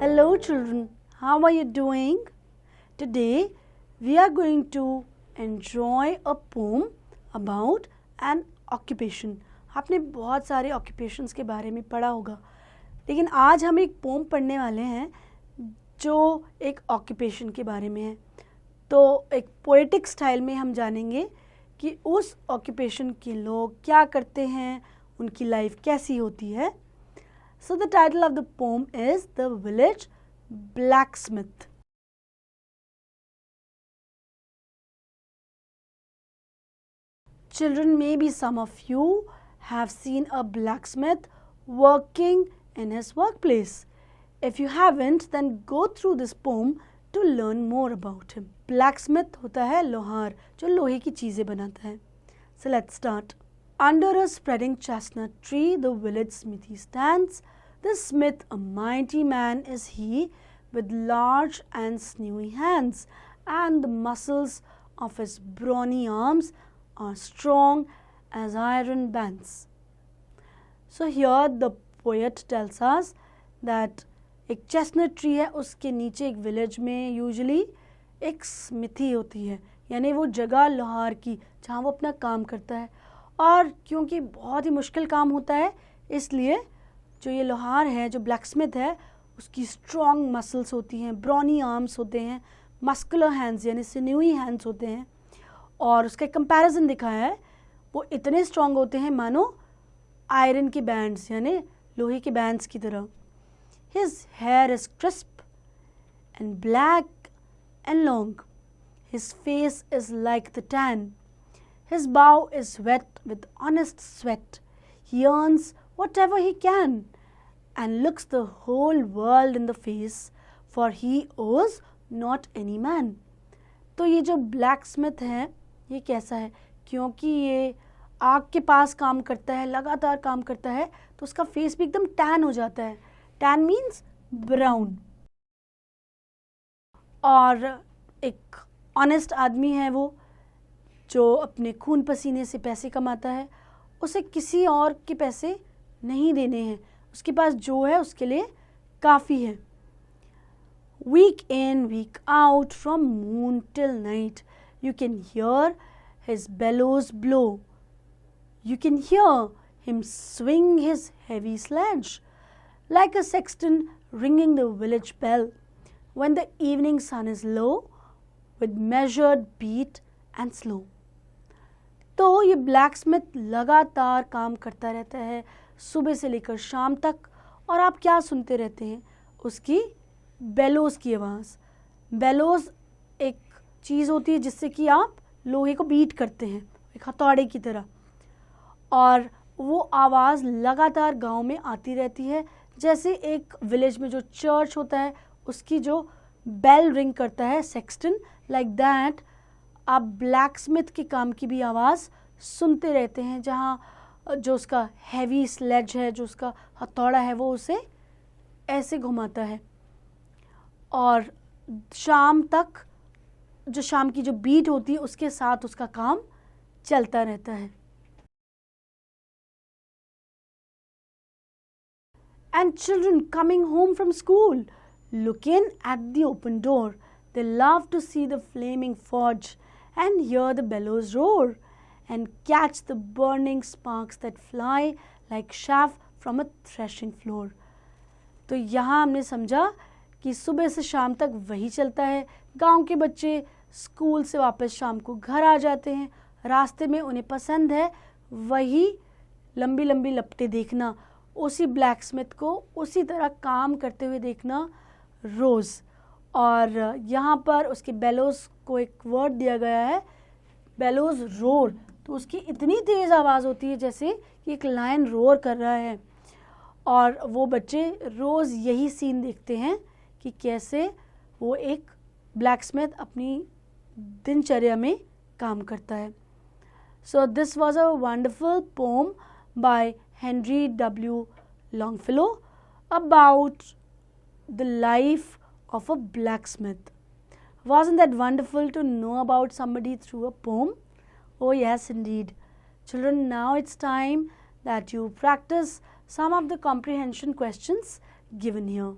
Hello children, how are you doing? Today we are going to enjoy a poem about an occupation. आपने बहुत सारे occupations के बारे में पढ़ा होगा, लेकिन आज हम एक पोम पढ़ने वाले हैं जो एक occupation के बारे में है. तो एक पोएटिक स्टाइल में हम जानेंगे कि उस occupation के लोग क्या करते हैं, उनकी लाइफ कैसी होती है. So the title of the poem is The Village Blacksmith. Children, maybe some of you have seen a blacksmith working in his workplace. If you haven't, then go through this poem to learn more about him. Blacksmith होता है लोहार जो लोहे की चीज़ें बनाता है. So let's start. Under a spreading chestnut tree, the village smithy stands. The smith, a mighty man is he, with large and sinewy hands, and the muscles of his brawny arms are strong as iron bands. So here the poet tells us that एक chestnut tree है, उसके नीचे एक village में usually एक smithy होती है, यानी वो जगह लोहार की जहाँ वो अपना काम करता है. और क्योंकि बहुत ही मुश्किल काम होता है, इसलिए जो ये लोहार है, जो ब्लैकस्मिथ है, उसकी स्ट्रॉन्ग मसल्स होती हैं, ब्रॉनी आर्म्स होते हैं, मस्कुलर हैंड्स यानी सिन्यूई हैंड्स होते हैं. और उसका कंपैरिजन दिखाया है, वो इतने स्ट्रॉन्ग होते हैं मानो आयरन के बैंड्स यानी लोहे के बैंड्स की तरह. His here is crisp and black and long. His face is like the tan. His bow is wet with honest sweat. He earns whatever he can and looks the whole world in the face, for he owes not any man. तो ये जो blacksmith है, ये कैसा है? क्योंकि ये आग के पास काम करता है, लगातार काम करता है, तो उसका फेस भी एकदम टैन हो जाता है. Tan means brown. और एक ऑनेस्ट आदमी है वो, जो अपने खून पसीने से पैसे कमाता है. उसे किसी और के पैसे नहीं देने हैं, उसके पास जो है उसके लिए काफ़ी है. Week in, week out, from moon till night, you can hear his bellows blow. You can hear him swing his heavy sledge, like a sexton ringing the village bell when the evening sun is low, with measured beat and slow. तो ये blacksmith लगातार काम करता रहता है सुबह से लेकर शाम तक, और आप क्या सुनते रहते हैं? उसकी बेलोज़ की आवाज़. बेलोज़ एक चीज़ होती है जिससे कि आप लोहे को बीट करते हैं, एक हथौड़े की तरह, और वो आवाज़ लगातार गांव में आती रहती है. जैसे एक विलेज में जो चर्च होता है उसकी जो बेल रिंग करता है सेक्सटन, लाइक दैट आप ब्लैकस्मिथ के काम की भी आवाज़ सुनते रहते हैं, जहाँ जो उसका हैवी स्लेज है, जो उसका हथौड़ा है, वो उसे ऐसे घुमाता है. और शाम तक जो शाम की जो बीट होती है उसके साथ उसका काम चलता रहता है. And children coming home from school look in at the open door. They love to see the flaming forge and hear the bellows roar and catch the burning sparks that fly like chaff from a threshing floor. तो यहाँ हमने समझा कि सुबह से शाम तक वही चलता है. गांव के बच्चे स्कूल से वापस शाम को घर आ जाते हैं. रास्ते में उन्हें पसंद है वही लंबी लंबी लपटें देखना, उसी ब्लैकस्मिथ को उसी तरह काम करते हुए देखना रोज़. और यहाँ पर उसके बेलोज़ को एक वर्ड दिया गया है, बेलोज़ रोर. तो उसकी इतनी तेज़ आवाज़ होती है जैसे कि एक लायन रोर कर रहा है. और वो बच्चे रोज़ यही सीन देखते हैं कि कैसे वो एक ब्लैकस्मिथ अपनी दिनचर्या में काम करता है. So this was a wonderful poem by Henry W Longfellow about the life of a blacksmith. Wasn't that wonderful to know about somebody through a poem? Oh yes, indeed. Children, now it's time that you practice some of the comprehension questions given here.